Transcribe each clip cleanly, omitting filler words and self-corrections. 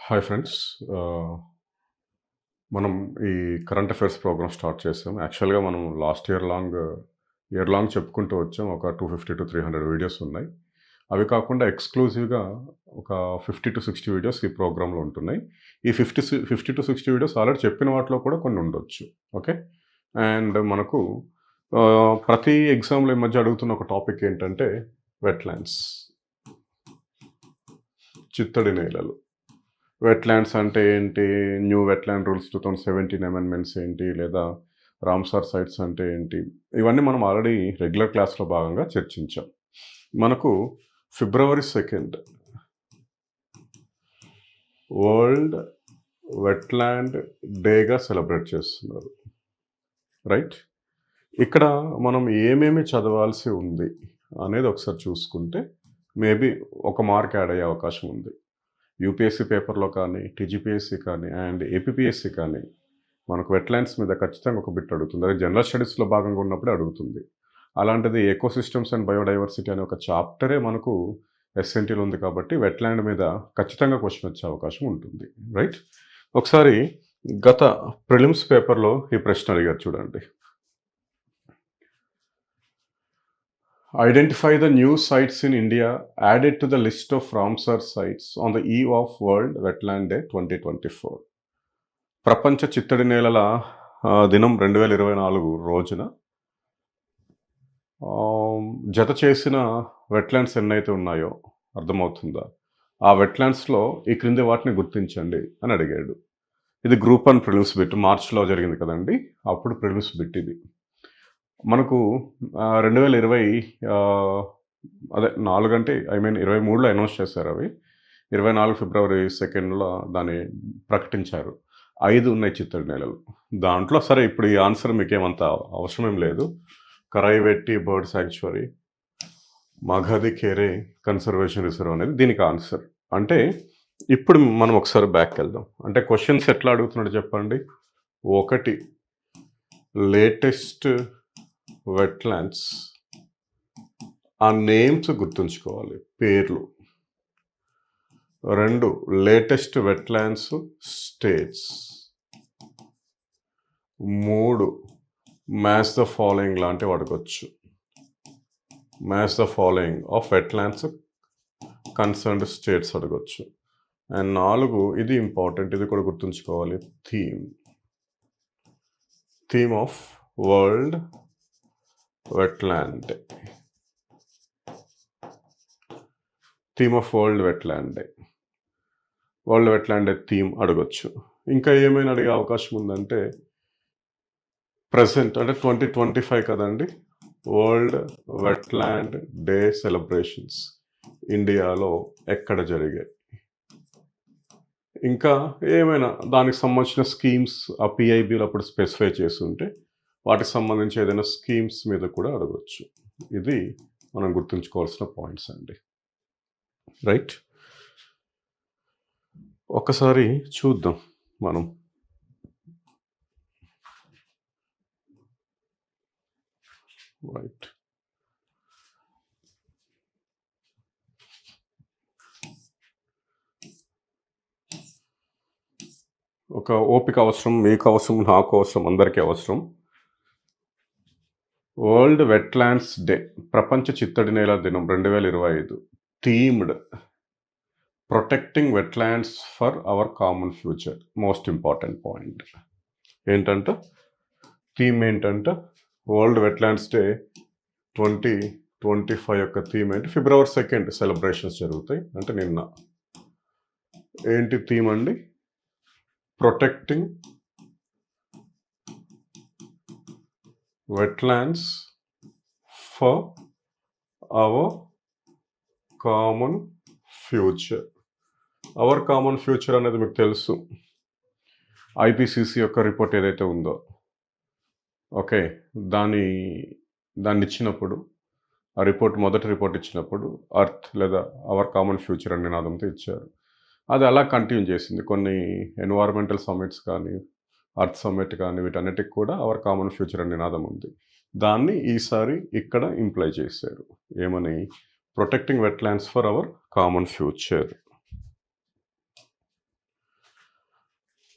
Hi friends. మనం ఈ current affairs programme start చేసాం. యాక్చువల్‌గా మనం లాస్ట్ ఇయర్ లాంగ్ చెప్పుకుంటూ వచ్చాం. ఒక 250-300 వీడియోస్ ఉన్నాయి. అవి కాకుండా ఎక్స్‌క్లూజివ్‌గా ఒక 50-60 వీడియోస్ ఈ ప్రోగ్రామ్‌లో ఉంటున్నాయి. ఈ 50-60 వీడియోస్ ఆల్రెడీ చెప్పిన వాటిలో కూడా కొన్ని ఉండొచ్చు. ఓకే. అండ్ మనకు ప్రతి ఎగ్జామ్‌లో ఈ మధ్య అడుగుతున్న ఒక టాపిక్ ఏంటంటే వెట్‌లాండ్స్. చిత్తడి నేలలు. వెట్‌లాండ్స్ అంటే ఏంటి? న్యూ వెట్‌లాండ్ రూల్స్ 2017 అమెండ్మెంట్స్ ఏంటి? లేదా రామ్సార్ సైట్స్ అంటే ఏంటి? ఇవన్నీ మనం ఆల్రెడీ రెగ్యులర్ క్లాస్‌లో భాగంగా చర్చించాం. మనకు ఫిబ్రవరి 2 వరల్డ్ వెట్‌లాండ్ డేగా సెలబ్రేట్ చేస్తున్నారు. రైట్? ఇక్కడ మనం ఏమేమి చదవాల్సి ఉంది అనేది ఒకసారి చూసుకుంటే మేబీ ఒక మార్క్ యాడ్ అయ్యే అవకాశం ఉంది. యూపీఎస్సీ పేపర్‌లో కానీ, టీజీపీఎస్సీ కానీ అండ్ ఏపీపీఎస్సీ కానీ మనకు వెట్‌లాండ్స్ మీద ఖచ్చితంగా ఒక బిట్ అడుగుతుంది. అది జనరల్ స్టడీస్‌లో భాగంగా ఉన్నప్పుడే అడుగుతుంది. అలాంటిది ఎకోసిస్టమ్స్ అండ్ బయోడైవర్సిటీ అనే ఒక చాప్టరే మనకు ఎస్ఎన్టీలో ఉంది కాబట్టి వెట్‌లాండ్ మీద ఖచ్చితంగా క్వెషన్ వచ్చే అవకాశం ఉంటుంది. రైట్? ఒకసారి గత ప్రిలిమ్స్ పేపర్‌లో ఈ ప్రశ్న అడిగారు చూడండి. Identify the new sites in India added to the list of Ramsar sites on the eve of World Wetland Day 2024. ప్రపంచ చిత్తడి నేలల దినం 2024 రోజున జత చేసిన వెట్‌లాండ్స్ ఎన్నైతే ఉన్నాయో అర్థమవుతుందా? ఆ వెట్‌లాండ్స్‌లో ఈ క్రింది వాటిని గుర్తించండి అని అడిగాడు. ఇది గ్రూప్ 1 ప్రిలిమ్స్ బిట్ మార్చ్‌లో జరిగింది కదండీ! అప్పుడు ప్రిలిమ్స్ బిట్ ఇది. మనకు 2020 అదే 4 అంటే 23లో అనౌన్స్ చేశారు అవి. 24 ఫిబ్రవరి 2లో దాన్ని ప్రకటించారు. 5 ఉన్నాయి చిత్తడి నేలలు. దాంట్లో సరే ఇప్పుడు ఈ ఆన్సర్ మీకేమంత అవసరమేం లేదు. Karaivetti bird sanctuary, Magadi Kere conservation reserve అనేది దీనికి ఆన్సర్. అంటే ఇప్పుడు మనం ఒకసారి బ్యాక్‌కెళ్దాం. అంటే క్వెషన్స్ ఎట్లా అడుగుతున్నాడో చెప్పండి. 1 లేటెస్ట్ వెట్‌లాండ్స్ ఆ నేమ్స్ గుర్తుంచుకోవాలి. పేర్లు. 2 latest wetlands states. 3 match the following లాంటివి అడగొచ్చు. Match the following of wetlands concerned states అడగొచ్చు. అండ్ 4 ఇది ఇంపార్టెంట్, ఇది కూడా గుర్తుంచుకోవాలి. Theme of world wetland day. Theme of world wetland day. World wetland day theme అడగొచ్చు. ఇంకా ఏమైనా అడిగే అవకాశం ఉందంటే ప్రెజెంట్ అంటే 2025 కదండీ! వరల్డ్ వెట్‌లాండ్ డే సెలబ్రేషన్స్ ఇండియాలో ఎక్కడ జరిగాయి? ఇంకా ఏమైనా దానికి సంబంధించిన స్కీమ్స్ ఆ పీఐబీలో అప్పుడు స్పెసిఫై చేసుంటే వాటికి సంబంధించి ఏదైనా స్కీమ్స్ మీద కూడా అడగొచ్చు. ఇది మనం గుర్తుంచుకోవాల్సిన పాయింట్స్ అండి. రైట్? ఒక్కసారి చూద్దాం మనం. రైట్. ఒక ఓపిక అవసరం, మీకు అవసరం, నాకు అవసరం, అందరికీ అవసరం. వరల్డ్ వెట్‌లాండ్స్ డే ప్రపంచ చిత్తడి నేల దినం 2025 themed protecting wetlands for our common future. Most important point. ఏంటంటే థీమ్ ఏంటంటే వరల్డ్ వెట్‌లాండ్స్ డే 2025 యొక్క థీమ్ ఏంటి? ఫిబ్రవరి 2 సెలబ్రేషన్స్ జరుగుతాయి. అంటే నిన్న. ఏంటి థీమ్ అండి? Protecting wetlands for our common future. Hour common future అనేది మీకు తెలుసు. ఐపీసీసీ యొక్క రిపోర్ట్ ఏదైతే ఉందో, ఓకే, దాన్ని ఇచ్చినప్పుడు ఆ రిపోర్ట్ మొదటి రిపోర్ట్ ఇచ్చినప్పుడు అర్త్ లేదా అవర్ కామన్ ఫ్యూచర్ అనే నినాదంతో ఇచ్చారు. అది అలా కంటిన్యూ చేసింది. కొన్ని ఎన్విరాన్మెంటల్ సమ్మిట్స్ కానీ, అర్త్ సమ్మిట్ కానీ వీటన్నిటికి కూడా అవర్ కామన్ ఫ్యూచర్ అనే నినాదం ఉంది. దాన్ని ఈసారి ఇక్కడ ఇంప్లై చేశారు. ఏమని? Protecting wetlands for our common future.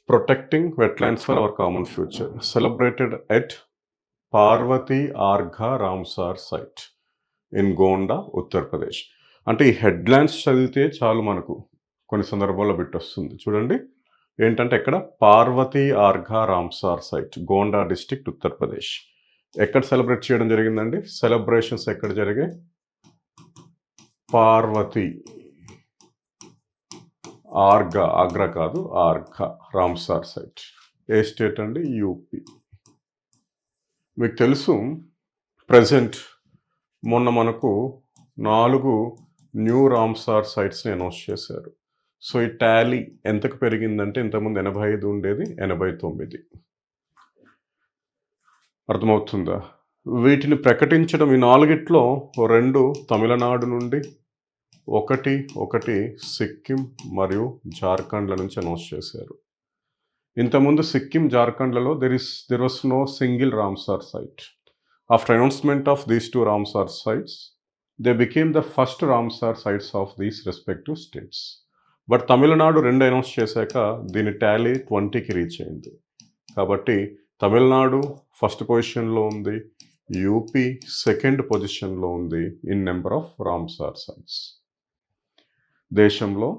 Protecting wetlands for our common future celebrated at Parvati Argha Ramsar site in Gonda Uttar Pradesh. అంటే ఈ హెడ్లైన్స్ చదివితే చాలు మనకు కొన్ని సందర్భాల్లో బిట్టొస్తుంది. చూడండి ఏంటంటే ఇక్కడ Parvati Argha Ramsar site, Gonda district, Uttar Pradesh. ఎక్కడ సెలబ్రేట్ చేయడం జరిగిందండి? సెలబ్రేషన్స్ ఎక్కడ జరిగాయి? పార్వతీ ఆర్ఘా, ఆగ్రా కాదు, ఆర్ఘా రామ్సార్ సైట్. ఏ స్టేట్ అండి? యూపీ. మీకు తెలుసు ప్రజెంట్ మొన్న మనకు 4 న్యూ రామ్సార్ సైట్స్ని అనౌన్స్ చేశారు. సో ఈ టాలీ ఎంతకు పెరిగిందంటే ఇంతకుముందు 85 ఉండేది 89. అర్థమవుతుందా? వీటిని ప్రకటించడం ఈ 4ట్లో 2 తమిళనాడు నుండి, ఒకటి సిక్కిం మరియు జార్ఖండ్ల నుంచి అనౌన్స్ చేశారు. ఇంతకుముందు Sikkim, జార్ఖండ్లలో there was no single Ramsar site. After announcement of these 2 Ramsar sites, they became the first Ramsar sites of these respective states. But Tamil Nadu 2 announce చేశాక దీని టాలీ 20కి రీచ్ అయింది. కాబట్టి తమిళనాడు ఫస్ట్ పొజిషన్లో ఉంది, యూపీ సెకండ్ పొజిషన్లో ఉంది in number of Ramsar sites. దేశంలో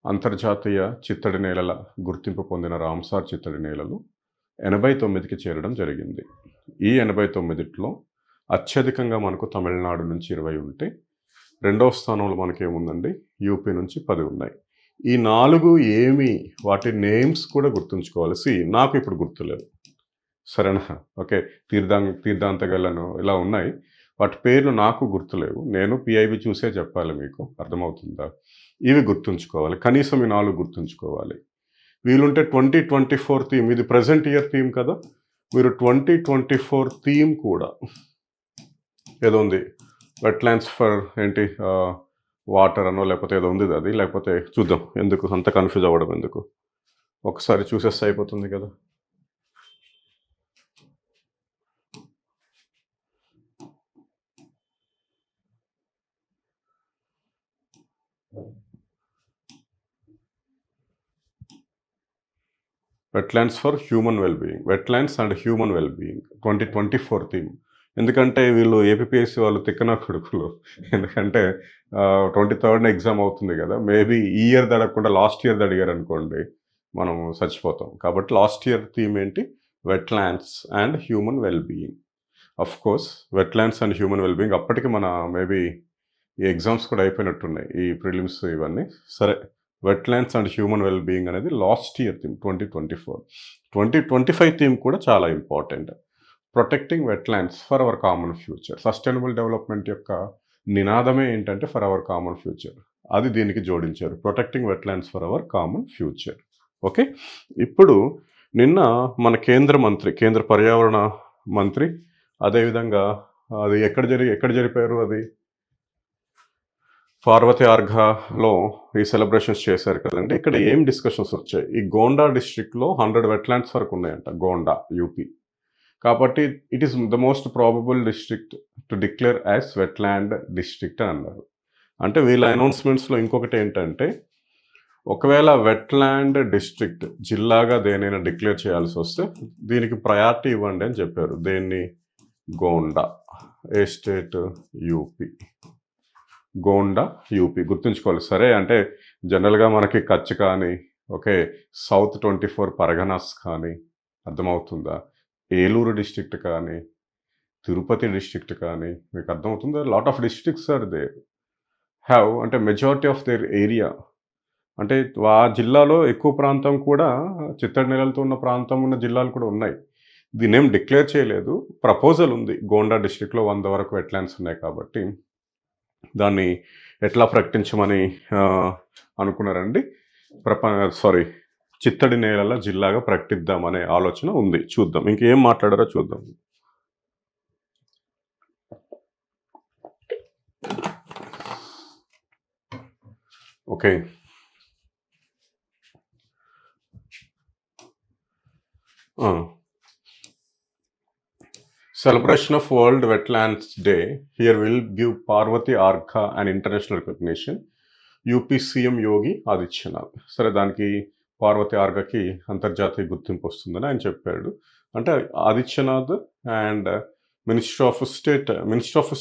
అంతర్జాతీయ చిత్తడి నేలల గుర్తింపు పొందిన రామ్సార్ చిత్తడి నేలలు 89కి చేరడం జరిగింది. ఈ 89లో అత్యధికంగా మనకు తమిళనాడు నుంచి 20 ఉంటే, రెండవ స్థానంలో మనకేముందండి? యూపీ నుంచి 10 ఉన్నాయి. ఈ 4 ఏమి, వాటి నేమ్స్ కూడా గుర్తుంచుకోవాలి. నాకు ఇప్పుడు గుర్తులేదు, సరేనా? ఓకే, తీర్థాంతగలను ఇలా ఉన్నాయి, వాటి పేర్లు నాకు గుర్తులేవు. నేను పిఐబి చూసే చెప్పాలి మీకు, అర్థమవుతుందా? ఇవి గుర్తుంచుకోవాలి, కనీసం ఈ 4 గుర్తుంచుకోవాలి. వీలుంటే 2024 థీమ్, ఇది ప్రజెంట్ ఇయర్ థీమ్ కదా, మీరు 2024 థీమ్ కూడా ఏదో ఉంది, వెట్లాండ్స్ ఫర్ ఏంటి వాటర్ అనో లేకపోతే ఏదో ఉంది అది, లేకపోతే చూద్దాం, ఎందుకు అంత కన్ఫ్యూజ్ అవ్వడం ఎందుకు, ఒకసారి చూసేస్తే అయిపోతుంది కదా. Wetlands for human wellbeing, wetlands and human wellbeing 2024 theme. ఎందుకంటే వీళ్ళు ఏపీఎస్సీ వాళ్ళు తిక్కన కొడుకులు, ఎందుకంటే 23rd ఎగ్జామ్ అవుతుంది కదా, మేబీ ఈ ఇయర్ అడగకుండా లాస్ట్ ఇయర్ అడిగారు అనుకోండి, మనం చచ్చిపోతాం. కాబట్టి లాస్ట్ ఇయర్ థీమ్ ఏంటి? Wetlands and human wellbeing. Of course wetlands and human wellbeing అప్పటికి మన మేబీ ఈ ఎగ్జామ్స్ కూడా అయిపోయినట్టున్నాయి, ఈ ప్రిలిమ్స్ ఇవన్నీ. సరే, వెట్లాండ్స్ అండ్ హ్యూమన్ వెల్బీయింగ్ అనేది లాస్ట్ ఇయర్ థీమ్ 2024. 2025 థీమ్ కూడా చాలా important, protecting wetlands for our common future. Sustainable development యొక్క నినాదమే ఏంటంటే ఫర్ అవర్ కామన్ ఫ్యూచర్, అది దీనికి జోడించారు, protecting wetlands for our common future. Okay, ఇప్పుడు నిన్న మన కేంద్ర పర్యావరణ మంత్రి, అదేవిధంగా అది ఎక్కడ జరిపారు, అది పార్వతి ఆర్ఘాలో ఈ సెలబ్రేషన్స్ చేశారు కదండి. ఇక్కడ ఏం డిస్కషన్స్ వచ్చాయి? ఈ గోండా డిస్ట్రిక్ట్లో 100 వెట్లాండ్స్ వరకు ఉన్నాయంట, గోండా యూపీ. కాబట్టి it is the most probable district to declare as wetland district అని అన్నారు. అంటే వీళ్ళ అనౌన్స్మెంట్స్లో ఇంకొకటి ఏంటంటే, ఒకవేళ వెట్లాండ్ డిస్ట్రిక్ట్ జిల్లాగా దేనైనా డిక్లేర్ చేయాల్సి వస్తే దీనికి ప్రయారిటీ ఇవ్వండి అని చెప్పారు. దేన్ని? గోండా. ఏ స్టేట్? యూపీ. గోండా యూపీ గుర్తుంచుకోవాలి. సరే, అంటే జనరల్గా మనకి కచ్ కానీ, ఓకే, సౌత్ 24 పరగనాస్ కానీ, అర్థమవుతుందా? ఏలూరు డిస్ట్రిక్ట్ కానీ, తిరుపతి డిస్ట్రిక్ట్ కానీ, మీకు అర్థమవుతుందా? Lot of districts are there have, అంటే మెజారిటీ ఆఫ్ దేర్ ఏరియా, అంటే ఆ జిల్లాలో ఎక్కువ ప్రాంతం కూడా చిత్తడి నెలలతో ఉన్న ప్రాంతం ఉన్న జిల్లాలు కూడా ఉన్నాయి. దీన్ని ఏం డిక్లేర్ చేయలేదు, ప్రపోజల్ ఉంది. గోండా డిస్ట్రిక్ట్లో 100 వరకు వెట్లాండ్స్ ఉన్నాయి కాబట్టి దాన్ని ఎట్లా ప్రకటించమని అనుకున్నారండి? చిత్తడి నేలల జిల్లాగా ప్రకటిద్దామనే ఆలోచన ఉంది. చూద్దాం ఇంకేం మాట్లాడారో చూద్దాం. Okay, celebration of World Wetlands Day here will give Parvati Argha an international recognition. UP CM Yogi Adityanath. సరే, దానికి పార్వతి ఆర్గకి అంతర్జాతీయ గుర్తింపు వస్తుందని ఆయన చెప్పాడు. అంటే Adityanath and minister of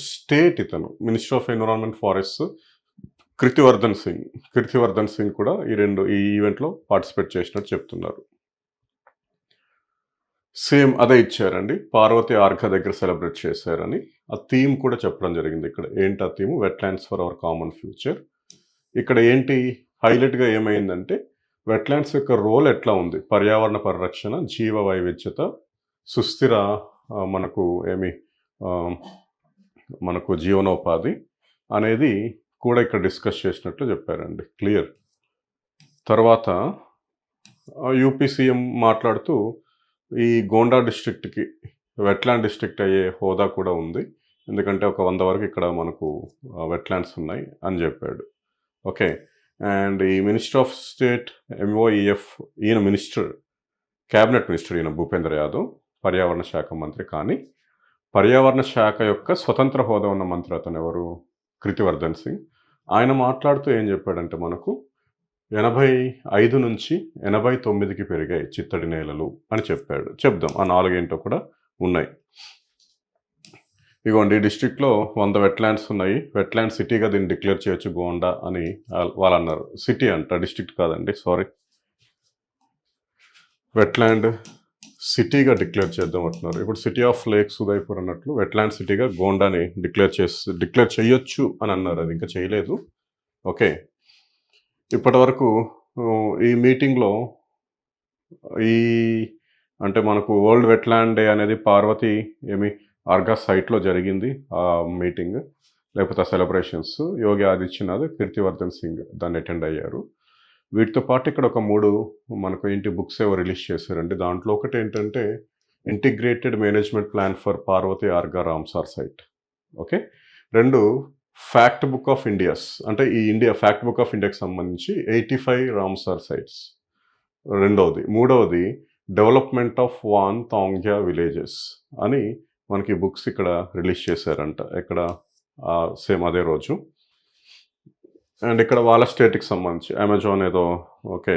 state ఇతను minister of environment forest Kirtivardhan Singh కూడా ఈ ఈవెంట్లో పార్టిసిపేట్ చేసినట్టు చెప్తున్నారు. సేమ్ అదే ఇచ్చారండి. పార్వతి ఆర్ఘ దగ్గర సెలబ్రేట్ చేశారని. ఆ థీమ్ కూడా చెప్పడం జరిగింది ఇక్కడ. ఏంటి ఆ theme? Wetlands for our common future. ఇక్కడ ఏంటి హైలైట్గా ఏమైందంటే వెట్లాండ్స్ యొక్క రోల్ ఎట్లా ఉంది, పర్యావరణ పరిరక్షణ, జీవ వైవిధ్యత, సుస్థిర మనకు జీవనోపాధి అనేది కూడా ఇక్కడ డిస్కస్ చేసినట్లు చెప్పారండి. క్లియర్. తర్వాత యూపీ సీఎం మాట్లాడుతూ ఈ గోండా డిస్ట్రిక్ట్కి వెట్లాండ్ డిస్ట్రిక్ట్ అయ్యే హోదా కూడా ఉంది, ఎందుకంటే ఒక 100 వరకు ఇక్కడ మనకు వెట్లాండ్స్ ఉన్నాయి అని చెప్పాడు. ఓకే. అండ్ ఈ మినిస్టర్ ఆఫ్ స్టేట్ ఎంఓఈఎఫ్ ఈయన క్యాబినెట్ మినిస్టర్ ఈయన భూపేంద్ర యాదవ్, పర్యావరణ శాఖ మంత్రి. కానీ పర్యావరణ శాఖ యొక్క స్వతంత్ర హోదా ఉన్న మంత్రి అతను ఎవరు? కృతివర్ధన్ సింగ్. ఆయన మాట్లాడుతూ ఏం చెప్పాడంటే మనకు 85 నుంచి 89కి పెరిగాయి చిత్తడి నేలలు అని చెప్పాడు. చెప్దాం ఆ 4 ఏంటో కూడా ఉన్నాయి. ఇగోండి, ఈ డిస్ట్రిక్ట్లో 100 వెట్లాండ్స్ ఉన్నాయి. వెట్లాండ్ సిటీగా దీన్ని డిక్లేర్ చేయొచ్చు గోండా అని వాళ్ళు అన్నారు. సిటీ అంట, డిస్ట్రిక్ట్ కాదండి, సారీ. వెట్లాండ్ సిటీగా డిక్లేర్ చేద్దాం అంటున్నారు. ఇప్పుడు సిటీ ఆఫ్ లేక్స్ ఉదయపూర్ అన్నట్లు వెట్లాండ్ సిటీగా గోండాని డిక్లేర్ చేయొచ్చు అని అన్నారు. అది ఇంకా చేయలేదు. ఓకే. ఇప్పటి వరకు ఈ మీటింగ్లో అంటే మనకు వరల్డ్ వెట్లాండ్ డే అనేది పార్వతి ఆర్గా సైట్లో జరిగింది ఆ మీటింగ్, లేకపోతే ఆ సెలబ్రేషన్స్. యోగి ఆదిత్యనాథ్, కీర్తివర్ధన్ సింగ్ దాన్ని అటెండ్ అయ్యారు. వీటితో పాటు ఇక్కడ ఒక 3 మనకు బుక్స్ ఏవో రిలీజ్ చేశారండి. దాంట్లో ఒకటి ఏంటంటే integrated management plan for Parvati Argha Ramsar site. Okay. 2 fact book of India's, అంటే ఈ ఫ్యాక్ట్ బుక్ ఆఫ్ ఇండియాకి సంబంధించి 85 రామ్సార్ సైట్స్ రెండవది. మూడవది డెవలప్మెంట్ ఆఫ్ వాన్ తాంగ్యా విలేజెస్ అని మనకి బుక్స్ ఇక్కడ రిలీజ్ చేశారంట. ఇక్కడ సేమ్ అదే రోజు. అండ్ ఇక్కడ వాళ్ళ స్టేట్కి సంబంధించి అమెజాన్ ఏదో ఓకే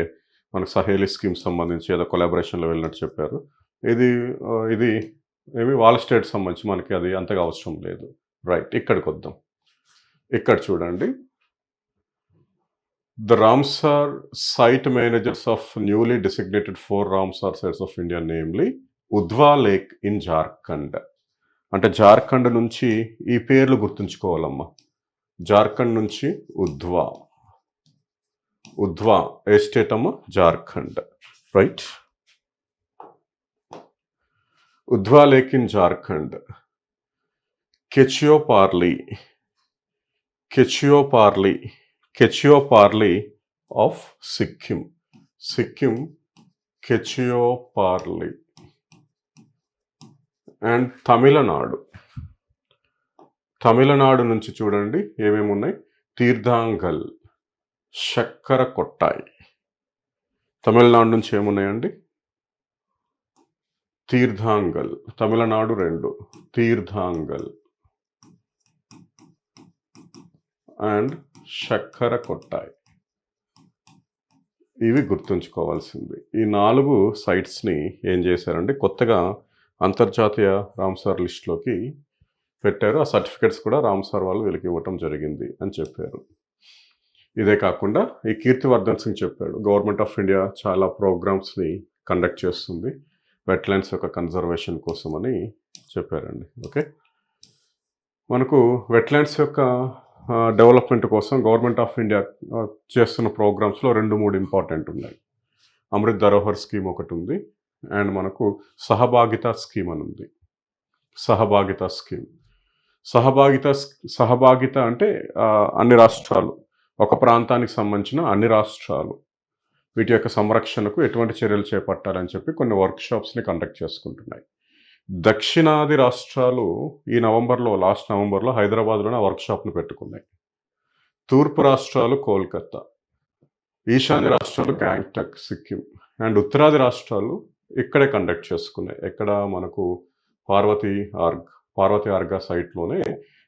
మనకు సహేలి స్కీమ్ సంబంధించి ఏదో కొలాబరేషన్లో వెళ్ళినట్టు చెప్పారు. ఇది వాళ్ళ స్టేట్ సంబంధించి మనకి అది అంతగా అవసరం లేదు. రైట్, ఇక్కడికి వద్దాం. ఇక్కడ చూడండి, the Ramsar site managers of newly designated 4 Ramsar sites of India, namely Udhwa lake in Jharkhand. అంటే జార్ఖండ్ నుంచి ఈ పేర్లు గుర్తుంచుకోవాలమ్మా. జార్ఖండ్ నుంచి ఉద్వా ఏ స్టేట్ అమ్మా? Jharkhand. Right. Udhwa lake in Jharkhand. Khecheopalri of Sikkim. Khecheopalri. And Tamil Nadu నుంచి చూడండి ఏమేమి ఉన్నాయి. తీర్థాంగల్, చక్కెర కొట్టాయి. తమిళనాడు నుంచి ఏమున్నాయండి? తీర్థాంగల్, తమిళనాడు 2, తీర్థాంగల్ అండ్ చక్కెర కొట్టాయి. ఇవి గుర్తుంచుకోవాల్సింది. ఈ 4 సైట్స్ని ఏం చేశారంటే కొత్తగా అంతర్జాతీయ రామ్సార్ లిస్ట్లోకి పెట్టారు. ఆ సర్టిఫికెట్స్ కూడా రామ్సార్ వాళ్ళు వీళ్ళకి ఇవ్వటం జరిగింది అని చెప్పారు. ఇదే కాకుండా ఈ కీర్తివర్ధన్ సింగ్ చెప్పాడు, గవర్నమెంట్ ఆఫ్ ఇండియా చాలా ప్రోగ్రామ్స్ని కండక్ట్ చేస్తుంది వెట్లాండ్స్ యొక్క కన్జర్వేషన్ కోసం అని చెప్పారండి. ఓకే. మనకు వెట్లాండ్స్ యొక్క డెవలప్మెంట్ కోసం గవర్నమెంట్ ఆఫ్ ఇండియా చేస్తున్న ప్రోగ్రామ్స్లో 2-3 ఇంపార్టెంట్ ఉన్నాయి. అమృత్ ధరోహర్ స్కీమ్ ఒకటి ఉంది, అండ్ మనకు సహభాగిత స్కీమ్ అని ఉంది. సహభాగిత అంటే అన్ని రాష్ట్రాలు, ఒక ప్రాంతానికి సంబంధించిన అన్ని రాష్ట్రాలు వీటి యొక్క సంరక్షణకు ఎటువంటి చర్యలు చేపట్టాలని చెప్పి కొన్ని వర్క్షాప్స్ని కండక్ట్ చేసుకుంటున్నాయి. దక్షిణాది రాష్ట్రాలు లాస్ట్ నవంబర్లో హైదరాబాద్లోనే వర్క్షాప్ను పెట్టుకున్నాయి. తూర్పు రాష్ట్రాలు కోల్కతా, ఈశాన్య రాష్ట్రాలు గ్యాంగ్టక్ సిక్కిం, అండ్ ఉత్తరాది రాష్ట్రాలు ఇక్కడే కండక్ట్ చేసుకున్నాయి. ఎక్కడ మనకు పార్వతి ఆర్గా సైట్లోనే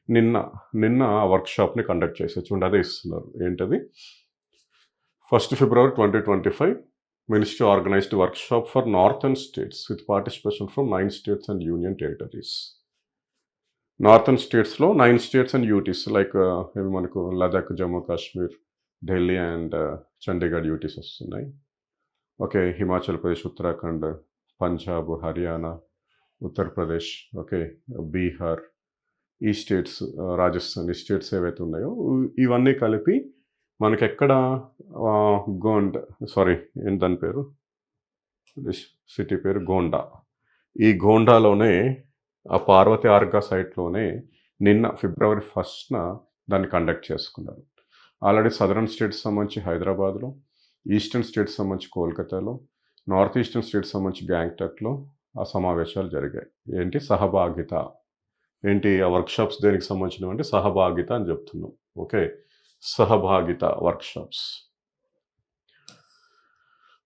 నిన్న వర్క్షాప్ని కండక్ట్ చేసే చూడండి, అదే ఇస్తున్నారు. ఏంటది? 1 ఫిబ్రవరి 2025 Ministry organized workshop for northern states with participation from 9 states and union territories. Northern స్టేట్స్లో 9 స్టేట్స్ అండ్ యూటీస్ లైక్ ఇవి మనకు లదాఖ్, జమ్మూ కాశ్మీర్, ఢిల్లీ అండ్ చండీగఢ్ యూటీస్ వస్తున్నాయి. ఓకే, హిమాచల్ ప్రదేశ్, ఉత్తరాఖండ్, పంజాబ్, హర్యానా, ఉత్తరప్రదేశ్, ఓకే, బీహార్, ఈ స్టేట్స్, రాజస్థాన్, ఈ స్టేట్స్ ఏవైతే ఉన్నాయో ఇవన్నీ కలిపి మనకెక్కడ ఏంటి దాని పేరు, సిటీ పేరు గోండా. ఈ గోండాలోనే ఆ పార్వతి ఆర్గా సైట్లోనే నిన్న ఫిబ్రవరి 1న దాన్ని కండక్ట్ చేసుకున్నారు. ఆల్రెడీ సదరన్ స్టేట్స్ సంబంధించి హైదరాబాద్లో, ఈస్టర్న్ స్టేట్స్ సంబంధించి కోల్కతాలో, నార్త్ ఈస్టర్న్ స్టేట్స్ సంబంధించి గ్యాంగ్టాక్లో ఆ సమావేశాలు జరిగాయి. ఏంటి సహభాగిత, ఏంటి ఆ వర్క్షాప్స్ దేనికి సంబంధించినవి అంటే సహభాగిత అని చెప్తున్నాం. ఓకే, సహభాగిత వర్క్షాప్స్.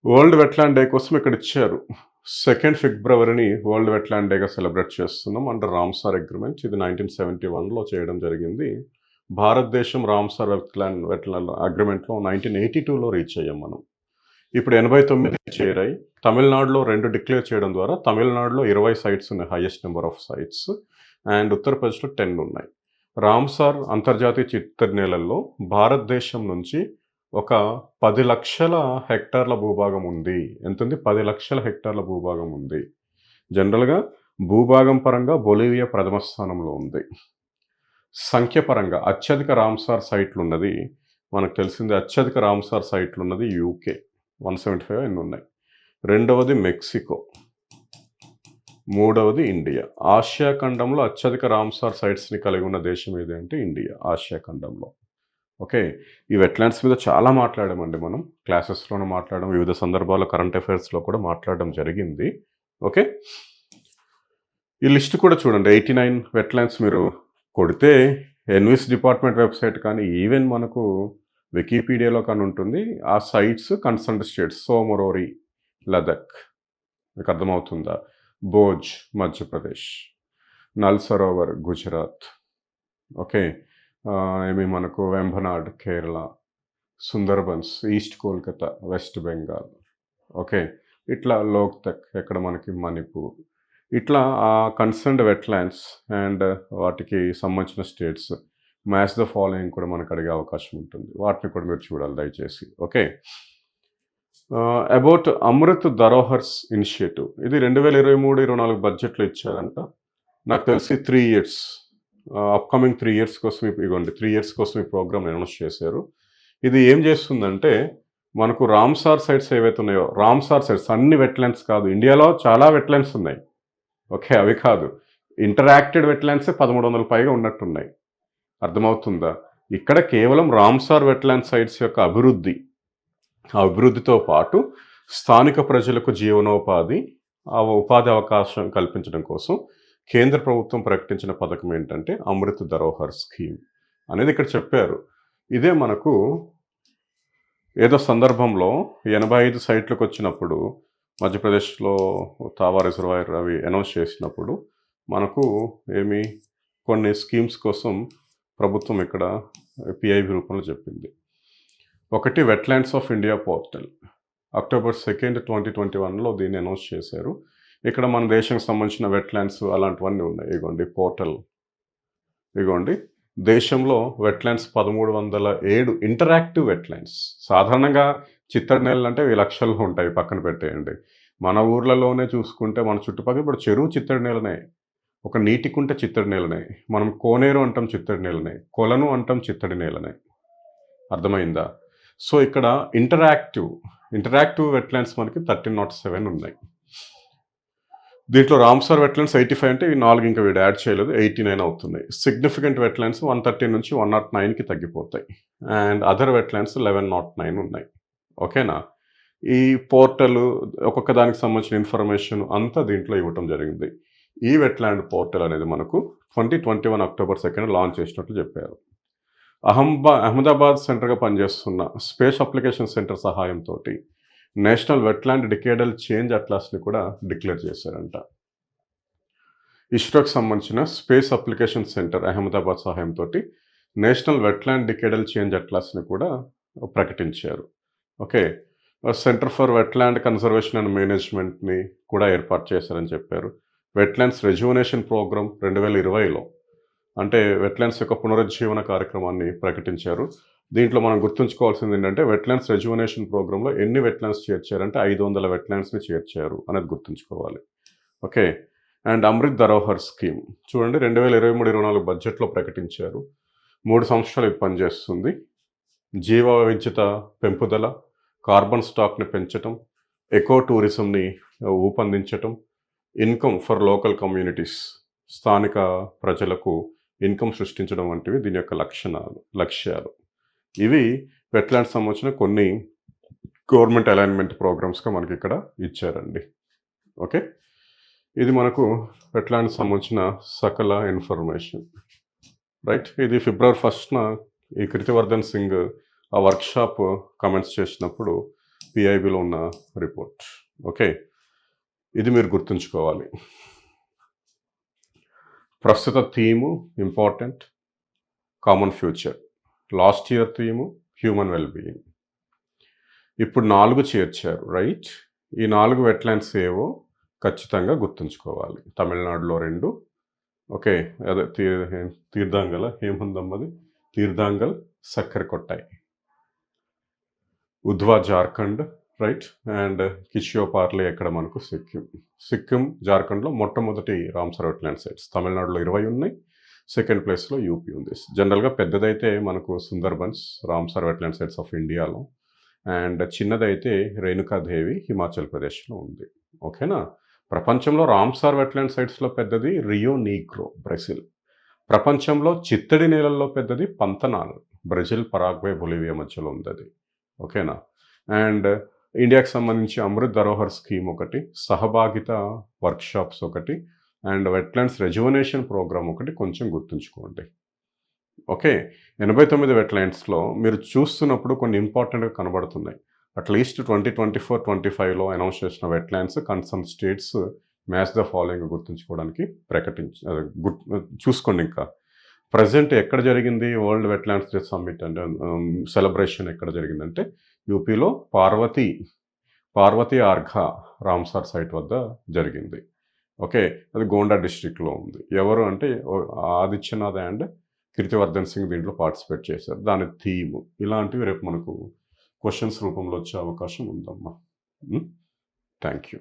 వరల్డ్ వెట్లాండ్ డే కోసం ఇక్కడ ఇచ్చారు. 2 ఫిబ్రవరిని వరల్డ్ వెట్లాండ్ డేగా సెలబ్రేట్ చేస్తున్నాం అండర్ రామ్సార్ అగ్రిమెంట్. ఇది 1971లో చేయడం జరిగింది. భారతదేశం రామ్సార్ వెట్లాండ్ అగ్రిమెంట్లో 1982లో రీచ్ అయ్యాం మనం. ఇప్పుడు 89 చేరాయి. తమిళనాడులో 2 డిక్లేర్ చేయడం ద్వారా తమిళనాడులో 20 సైట్స్ ఉన్నాయి, highest number of sites. And ఉత్తరప్రదేశ్లో 10 ఉన్నాయి. రామ్సార్ అంతర్జాతీయ చిత్తడినేలల్లో భారతదేశం నుంచి ఒక 10 లక్షల హెక్టార్ల భూభాగం ఉంది. ఎంతుంది? 10 లక్షల హెక్టార్ల భూభాగం ఉంది. జనరల్గా భూభాగం పరంగా బొలీవియా ప్రథమ స్థానంలో ఉంది. సంఖ్య పరంగా అత్యధిక రామ్సార్ సైట్లు ఉన్నది మనకు తెలిసింది. అత్యధిక రామ్సార్ సైట్లు ఉన్నది యూకే, 175 ఎన్ని ఉన్నాయి. రెండవది మెక్సికో, మూడవది ఇండియా. ఆసియా ఖండంలో అత్యధిక రామ్సార్ సైట్స్ని కలిగి ఉన్న దేశం ఏది అంటే ఇండియా, ఆసియా ఖండంలో. ఓకే, ఈ వెట్లాండ్స్ మీద చాలా మాట్లాడామండి మనం, క్లాసెస్లోనే మాట్లాడడం, వివిధ సందర్భాల్లో కరెంట్ అఫైర్స్లో కూడా మాట్లాడడం జరిగింది. ఓకే, ఈ లిస్ట్ కూడా చూడండి. 89 వెట్లాండ్స్ మీరు కొడితే ఎన్విస్ డిపార్ట్మెంట్ వెబ్సైట్ కానీ ఈవెన్ మనకు వికీపీడియాలో కానీ ఉంటుంది. ఆ సైట్స్ కన్సర్న్డ్ స్టేట్స్ సోమరోరి లదాఖ్, మీకు అర్థమవుతుందా, భోజ్ మధ్యప్రదేశ్, నల్ సరోవర్ గుజరాత్, ఓకే, ఏమి మనకు Vembanad Kerala, Sundarbans east Kolkata west Bengal, okay, ఇట్లా లోక్తక్ ఎక్కడ మనకి మణిపూర్, ఇట్లా ఆ కన్సర్న్డ్ వెట్లాండ్స్ అండ్ వాటికి సంబంధించిన స్టేట్స్ మ్యాచ్ ద ఫాలోయింగ్ కూడా మనకు అడిగే అవకాశం ఉంటుంది. వాటిని కూడా మీరు చూడాలి దయచేసి. ఓకే, అబౌట్ అమృత్ ధరోహర్స్ ఇనిషియేటివ్, ఇది 2023-24 బడ్జెట్లో ఇచ్చారంట. నాకు తెలిసి 3 ఇయర్స్, అప్కమింగ్ 3 ఇయర్స్ కోసం ఇవ్వండి, 3 ఇయర్స్ కోసం ఈ ప్రోగ్రామ్ అనౌన్స్ చేశారు. ఇది ఏం చేస్తుందంటే మనకు రామ్సార్ సైట్స్ ఏవైతే ఉన్నాయో, రామ్సార్ సైట్స్ అన్ని వెట్లాండ్స్ కాదు, ఇండియాలో చాలా వెట్లాండ్స్ ఉన్నాయి. ఓకే, అవి కాదు, ఇంటరాక్టెడ్ వెట్లాండ్సే 1300 పైగా ఉన్నట్టున్నాయి. అర్థమవుతుందా? ఇక్కడ కేవలం రామ్సార్ వెట్లాండ్ సైట్స్ యొక్క అభివృద్ధి, ఆ అభివృద్ధితో పాటు స్థానిక ప్రజలకు జీవనోపాధి, ఆ ఉపాధి అవకాశం కల్పించడం కోసం కేంద్ర ప్రభుత్వం ప్రకటించిన పథకం ఏంటంటే అమృత్ ధరోహర్ స్కీమ్ అనేది ఇక్కడ చెప్పారు. ఇదే మనకు ఏదో సందర్భంలో 85 సైట్లకు వచ్చినప్పుడు మధ్యప్రదేశ్లో తావా రిజర్వాయర్ అవి అనౌన్స్ చేసినప్పుడు మనకు కొన్ని స్కీమ్స్ కోసం ప్రభుత్వం ఇక్కడ పిఐబి రూపంలో చెప్పింది. ఒకటి wetlands of India portal, October 2, 2021లో దీన్ని అనౌన్స్ చేశారు. ఇక్కడ మన దేశానికి సంబంధించిన వెట్లాండ్స్ అలాంటివన్నీ ఉన్నాయి. ఇగోండి పోర్టల్, ఇగోండి దేశంలో వెట్లాండ్స్ 1307 ఇంటరాక్టివ్ వెట్లాండ్స్. సాధారణంగా చిత్తడి నేలలు అంటే లక్షల్లో ఉంటాయి, పక్కన పెట్టేయండి. మన ఊర్లలోనే చూసుకుంటే మన చుట్టుపక్కల ఇప్పుడు చెరువు చిత్తడి నేలనే, ఒక నీటి కుంట చిత్తడి నేలనే, మనం కోనేరు అంటాం చిత్తడి నేలనే, కొలను అంటాం చిత్తడి నేలనే. అర్థమైందా? సో ఇక్కడ ఇంటరాక్టివ్ వెట్లాండ్స్ మనకి 1307 ఉన్నాయి. దీంట్లో రామ్సార్ వెట్లాండ్స్ 85 అంటే ఈ 4 ఇంకా వీడు యాడ్ చేయలేదు, 89 అవుతున్నాయి. సిగ్నిఫికెంట్ వెట్లాండ్స్ 130 నుంచి 109కి తగ్గిపోతాయి. అండ్ అదర్ వెట్లాండ్స్ 1109 ఉన్నాయి. ఓకేనా? ఈ పోర్టల్ ఒక్కొక్క దానికి సంబంధించిన ఇన్ఫర్మేషన్ అంతా దీంట్లో ఇవ్వటం జరిగింది. ఈ వెట్లాండ్ పోర్టల్ అనేది మనకు 2021 అక్టోబర్ 2 లాంచ్ చేసినట్లు చెప్పారు. అహ్మదాబాద్ సెంటర్గా పనిచేస్తున్న స్పేస్ అప్లికేషన్ సెంటర్ సహాయంతో నేషనల్ వెట్లాండ్ డికేడల్ చేంజ్ అట్లాస్ని కూడా డిక్లేర్ చేశారంట. ఇస్రోకి సంబంధించిన స్పేస్ అప్లికేషన్ సెంటర్ అహ్మదాబాద్ సహాయంతో నేషనల్ వెట్లాండ్ డికేడల్ చేంజ్ అట్లాస్ని కూడా ప్రకటించారు. Okay, centre for wetland conservation and మేనేజ్మెంట్‌ని కూడా ఏర్పాటు చేశారని చెప్పారు. వెట్లాండ్స్ రెజ్యువనేషన్ ప్రోగ్రామ్ 2020లో అంటే వెట్లాండ్స్ యొక్క పునరుజ్జీవన కార్యక్రమాన్ని ప్రకటించారు. దీంట్లో మనం గుర్తుంచుకోవాల్సిందేంటంటే వెట్లాండ్స్ రెజ్యువనేషన్ ప్రోగ్రామ్‌లో ఎన్ని వెట్లాండ్స్ చేర్చారంటే 500 వెట్లాండ్స్‌ని చేర్చారు అనేది గుర్తుంచుకోవాలి. Okay. And Amrit Dharohar scheme చూడండి 2023, 24 బడ్జెట్‌లో ప్రకటించారు. 3 సంవత్సరాలు ఇది పనిచేస్తుంది. జీవ వైవిధ్యత పెంపుదల, కార్బన్ స్టాక్‌ని పెంచటం, ఎకో టూరిజంని ఊపందించటం, ఇన్కమ్ ఫర్ లోకల్ కమ్యూనిటీస్ స్థానిక ప్రజలకు ఇన్కమ్ సృష్టించడం వంటివి దీని యొక్క లక్ష్యాలు. ఇవి వెట్లాండ్స్ సంబంధించిన కొన్ని గవర్నమెంట్ అలైన్మెంట్ ప్రోగ్రామ్స్‌గా మనకిక్కడ ఇచ్చారండి. ఓకే. ఇది మనకు వెట్లాండ్స్ సంబంధించిన సకల ఇన్ఫర్మేషన్. రైట్. ఇది ఫిబ్రవరి 1న ఈ కీర్తివర్ధన్ సింగ్ ఆ వర్క్షాప్ కమెంట్స్ చేసినప్పుడు పిఐబిలో ఉన్న రిపోర్ట్. ఓకే. ఇది మీరు గుర్తుంచుకోవాలి. ప్రస్తుత theme important, common future. Last year theme human well being. ఇప్పుడు 4 చేర్చారు. రైట్. ఈ 4 వెట్లాండ్స్ ఏవో ఖచ్చితంగా గుర్తుంచుకోవాలి. తమిళనాడులో 2 ఓకే. అదే తీర్థాంగల ఏముందమ్మది తీర్థాంగల్, సక్కరకొట్టాయి. ఉధ్వా జార్ఖండ్ రైట్. అండ్ కిషియోపార్లే ఎక్కడ మనకు సిక్కిం జార్ఖండ్లో మొట్టమొదటి రామ్సర్ వెట్లాండ్ సైట్స్. తమిళనాడులో 20 ఉన్నాయి. సెకండ్ ప్లేస్లో యూపీ ఉంది. జనరల్గా పెద్దదైతే మనకు Sundarbans Ramsar wetland sites of ఇండియాలో, అండ్ చిన్నదైతే రేణుకాదేవి హిమాచల్ ప్రదేశ్లో ఉంది. ఓకేనా. ప్రపంచంలో రామ్సార్ వెట్లాండ్ సైట్స్లో పెద్దది రియో నీగ్రో బ్రెజిల్. ప్రపంచంలో చిత్తడి నేలల్లో పెద్దది పంతనాల్ బ్రెజిల్, పరాగ్వే, బొలివియా మధ్యలో ఉంది అది. ఓకేనా. అండ్ ఇండియాకి సంబంధించి అమృత్ ధరోహర్ స్కీమ్ ఒకటి, సహభాగిత వర్క్షాప్స్ ఒకటి, అండ్ వెట్లాండ్స్ రెజ్యువనేషన్ ప్రోగ్రామ్ ఒకటి కొంచెం గుర్తుంచుకోండి. ఓకే. 89 వెట్లాండ్స్లో మీరు చూస్తున్నప్పుడు కొన్ని ఇంపార్టెంట్గా కనబడుతున్నాయి. అట్లీస్ట్ 2024-25లో అనౌన్స్ చేసిన wetlands concern states match the following గుర్తుంచుకోవడానికి చూసుకోండి. ఇంకా ప్రజెంట్ ఎక్కడ జరిగింది వరల్డ్ వెట్లాండ్స్ డే సమ్మిట్ అంటే సెలబ్రేషన్ ఎక్కడ జరిగిందంటే యూపీలో పార్వతీ ఆర్ఘా రామ్సార్ సైట్ వద్ద జరిగింది. ఓకే. అది గోండా డిస్ట్రిక్ట్లో ఉంది. ఎవరు అంటే ఆదిత్యనాథ్ అండ్ కీర్తివర్ధన్ సింగ్ దీంట్లో పార్టిసిపేట్ చేశారు. దాని థీమ్ ఇలాంటివి రేపు మనకు క్వశ్చన్స్ రూపంలో వచ్చే అవకాశం ఉందమ్మా. Thank you.